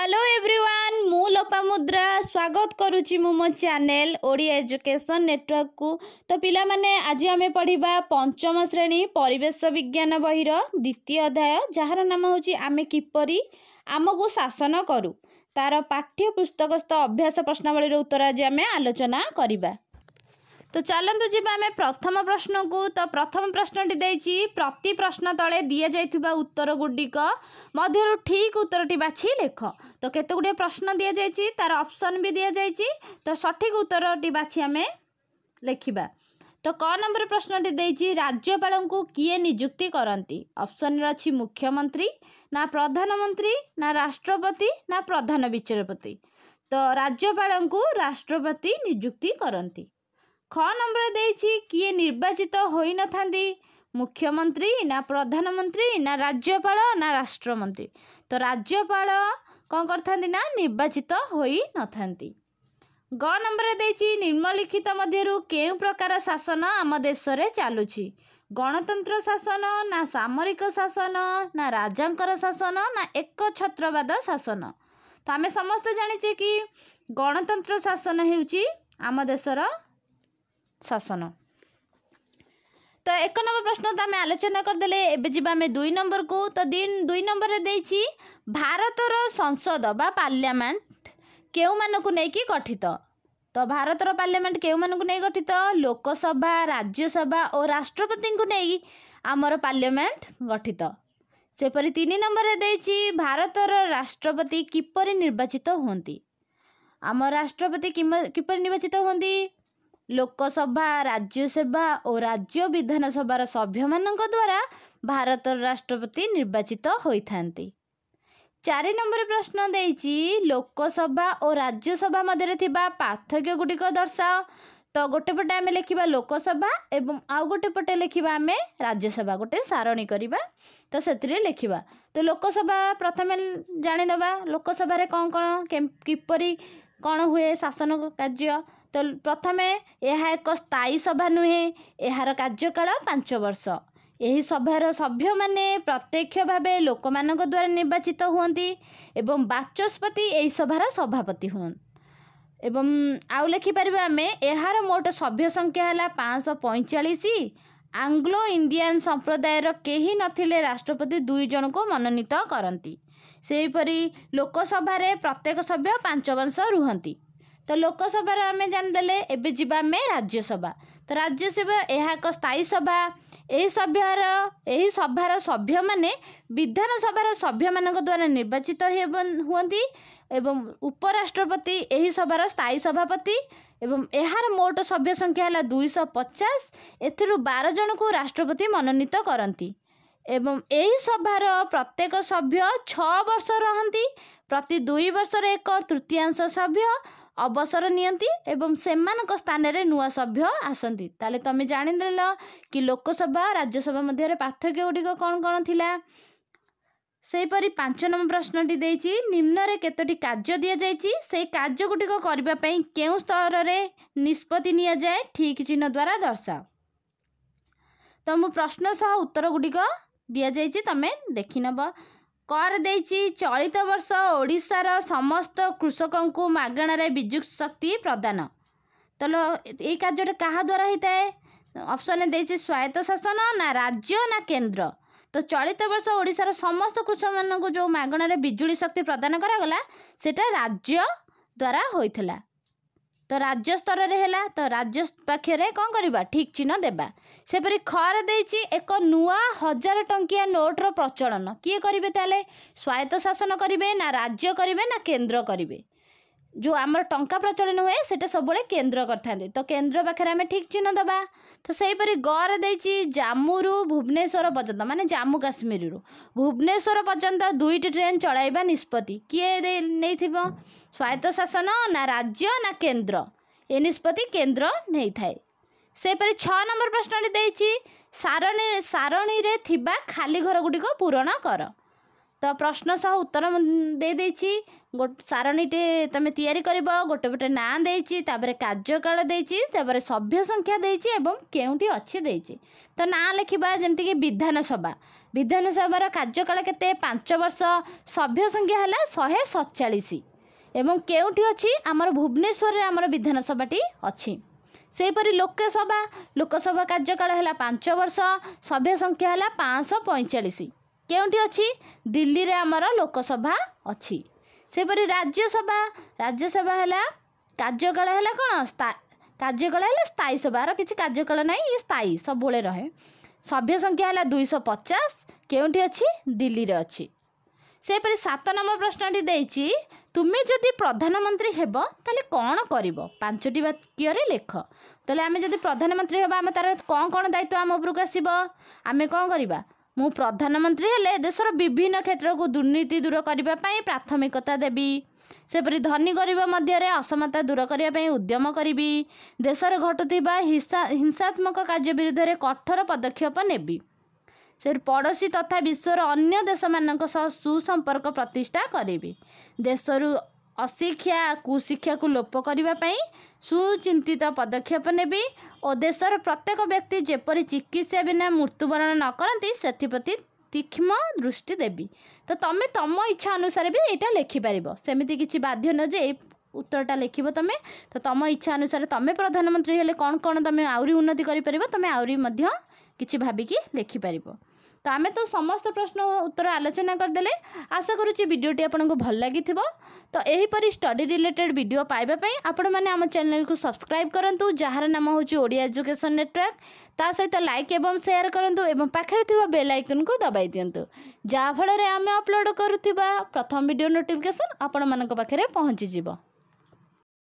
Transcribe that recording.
Hello everyone मु लोपामुद्रा स्वागत करुच्ची मो चैनल ओडिया एजुकेशन नेटवर्क को। तो पिला माने आज आमे पढ़िबा पंचम श्रेणी परिवेश विज्ञान बहिर द्वितीय अध्याय जार नाम होची आमे किपरि आमको शासन करू तार पाठ्य पुस्तकस्थ अभ्यास प्रश्नावली उत्तर आज आमे आलोचना करिबा। तो चलतु जी आम प्रथम प्रश्न को। तो प्रथम प्रश्नटी देछि प्रति प्रश्न तले दिया जाइथिबा उत्तर गुडिक मध्यरु ठीक उत्तरटी बाछि लेख। तो केते गुडे प्रश्न दिया जाइछि तार ऑप्शन भी दिया जाइछि। तो सठिक उत्तरटी बाछि आमे लेखिबा। तो क नंबर प्रश्नटी देछि राज्यपाल को किए नियुक्ति करंती। ऑप्शन रे अछि मुख्यमंत्री ना प्रधानमंत्री ना राष्ट्रपति ना प्रधान विचारपति। तो राज्यपाल को राष्ट्रपति नियुक्ति करंती। ख नंबर देछि किए निर्वाचित होई न थांदी मुख्यमंत्री ना प्रधानमंत्री ना राज्यपाल ना राष्ट्रमंत्री। तो राज्यपाल कौन करथांदी ना निर्वाचित होई न थांदी। ग नंबर देछि निम्नलिखित मध्यरु केउ प्रकार शासन आम देश रे चालुछि। गणतंत्र शासन ना सामरिक शासन ना राजांकर शासन ना एक छत्रवाद शासन। तो आमे समस्त जानिचे कि गणतंत्र शासन हेउछि आम देशर शासन। तो एक नंबर प्रश्न तो आम आलोचना करदेले। एबे जिबा आमे 2 नंबर को। तो 2 नंबर रे देछि भारतर संसद बा पार्लियामेंट केउ मानकु नै कि गठित। तो भारतर पार्लियामेंट केउ मानकु नै गठित लोकसभा राज्यसभा और राष्ट्रपति को नै आमर पार्लियामेंट गठित। सेपरि 3 नंबर रे देछि भारतर राष्ट्रपति किपरि निर्वाचित होंती। आम राष्ट्रपति किपरि निर्वाचित होंती लोकसभा राज्यसभा और राज्य विधानसभा सभ्य मानक द्वारा भारत राष्ट्रपति निर्वाचित होइथांती। 4 नंबर प्रश्न देछि लोकसभा और राज्यसभा मध्य थिबा पार्थक्य गुडिक दर्शाओ। तो गोटे पटे आमे लिखिबा लोकसभा एवं आउ गोटे पटे लिखिबा आमे राज्यसभा गोटे सारणी करिबा। तो सेतिरे लिखिबा। तो लोकसभा प्रथमे जानि नबा लोकसभा रे कोन किपरि कौन हुए शासन कार्य। तो प्रथमे यह एक स्थायी सभा नुहे यार कार्यकाल 5 वर्ष। यही सभार सभ्य माने प्रत्यक्ष भावे लोक मानक द्वारा निर्वाचित हुअंती एवं बाचस्पति यही सभार सभापति हुन एवं आउ लिखि परिबा आमे यार मोट सभ्य संख्या हला 545। आंग्लो इंडियन संप्रदायर केही नथिले राष्ट्रपति 2 जन को मनोनीत करंती। सेहीपरि लोकसभा रे प्रत्येक सभ्य 5 वर्ष रुहंती। तो लोकसभा आमे जानदेले। एबे जिबा में राज्यसभा। तो राज्यसभा यह एक स्थायी सभा। यही सभार सभ्य माने विधानसभार सभ्य मानक द्वारा निर्वाचित हुअंती एवं उपराष्ट्रपति यही सभार स्थायी सभापति एवं यार मोट सभ्य संख्या है 250। एथिरु 12 जन को राष्ट्रपति मनोनीत करंती एवं यही सभार प्रत्येक सभ्य 6 वर्ष रहंती। प्रति 2 वर्ष रे 1/3 सभ्य अवसर नियंती एवं सेमानक स्थान रे नुआ सभ्य आसंती। ताले तमे जानिदेल कि लोकसभा राज्यसभा मध्य रे पार्थक्य गुडिक कौन कौन थिला। सेहीपरि 5 नंबर प्रश्नटी देछि निम्न रे केतोटी कार्य दिया जाइछि से कार्य गुडिक करिबा पई केउ स्तर रे निष्पत्ति निया जाय ठीक चिन्ह द्वारा दर्शाओ। तो मु प्रश्न सह उत्तर गुडिक दिया जाइछि तमे देखि नब। कर देछि चलित वर्ष ओडिशार समस्त कृषकों को मागणा रे विद्युत शक्ति प्रदान। तो ये कार्य कहा द्वारा होता है। ऑप्शन देछि स्वायत्त शासन ना राज्य ना केंद्र। तो चलित वर्ष ओडिशार समस्त कृषक मान को जो मागणा रे बिजुली शक्ति प्रदान करागला सेटा राज्य द्वारा होइथला। तो राज्य स्तर रे हैला। तो राज्य पाखरे कौन करबा ठीक चिन्ह देबा। सेपरि खर देछि एक नुआ 1000 टंकिया नोट रो प्रचलन किए करिवे ताले स्वायत्त शासन करिवे ना राज्य करिवे ना केंद्र करिवे। जो आमर टंका प्रचलन हुए सेटा सबले केंद्र करथांदे। तो केंद्र पाखरे आमे ठीक चिन्ह देबा। तो सेही परि गर देछि जाम्मू रु भुवनेश्वर पर्यंत माने जम्मू काश्मीर रु भुवनेश्वर पर्यंत 2टी ट्रेन चलाइबा निष्पत्ति किए नैथिबो स्वायत्त शासन ना राज्य ना केंद्र। ए निष्पत्ति केंद्र नै थाए। सेपरि 6 नंबर प्रश्नटी देछि सारणी रे थिबा खाली घर गुडिक पूरण कर। तो प्रश्न सह उत्तर देदेछि सारणीटे तुम तैयारी करिबो गोटे गोटे ना देछि तापरे कार्यकाल देछि तापरे सभ्य संख्या देछि एवं केउंठी अछि देछि। तो ना लिखिबा जेमति कि विधानसभार कार्यकाल केते 5 वर्ष सभ्य संख्या हला 147 एवं केउंठी अछि हमर भुवनेश्वर रे हमर विधानसभाटी अछि। सेपरि लोकसभा कार्यकाल है 5 वर्ष सभ्य संख्या है 545 केउंठी अच्छी दिल्ली रे आमर लोकसभा अच्छी। सेपरि राज्यसभा है कार्यकाल है कौन कार्यकाल है स्थायी सभा किसी कार्यकाल ना ये स्थायी सब रहे। सभ्य संख्या है 250 केउंठी अच्छी दिल्ली रे अच्छी। सेपरि 7 नंबर प्रश्नटी देछि तुम्हें जदि प्रधानमंत्री हेब ताले कौन करिवो 5टी वाक्य रे लेख। ताले आमे जदि प्रधानमंत्री हेबा आमे तार कौन दायित्व आम उपरक आसीबो आमे कौन करिबा मु प्रधानमंत्री हेले देशर विभिन्न क्षेत्र को दुर्नीति दूर करबा पई प्राथमिकता देबी। सेपरि धनी गरीब मध्य रे असमता दूर करबा पई उद्यम करिबी। देशर घटुथिबा हिंसात्मक कार्य विरुद्ध रे कठोर पदक्षेप नेबी। से पड़ोशी तथा विश्वर अन्य देश मानक सुसंपर्क प्रतिष्ठा करेबी। देशरु अशिक्षा कुशिक्षा को लोप करने सुचिंतित पदक्षेप नेबी और देशर प्रत्येक व्यक्ति जेपरी चिकित्सा बिना मृत्युवरण न करती से तीक्ष्ण दृष्टि देबी। तो तुम्हें तुम इच्छा अनुसार भी यहाँ लिखिपर सेमती किसी बाध्य न जे उत्तरटा लिखिब तुम्हें। तो तुम इच्छा अनुसार तुम्हें प्रधानमंत्री हेले कौन कौन तुम्हें आउरी उन्नति करिपरिबो तुम्हें आउरी मध्य किछि भाबिकी लिखिपर। तो आमे तो समस्त प्रश्न उत्तर आलोचना करदेले आशा करुच्ची वीडियोटी आपको भल लगी। तो यहीपरि स्टडी रिलेटेड वीडियो पाइबा पई आपण माने आम चैनल को सब्सक्राइब करंतु जार नाम होची ओडिया एजुकेशन नेटवर्क। ता सहित लाइक एवं शेयर करंतु एवं पाखरे थिबा बेल आइकन को दबाई दियंतु जा फଳରେ आमे अपलोड करूथिबा प्रथम वीडियो नोटिफिकेशन आपण मानक पाखरे पहुंची जिवो।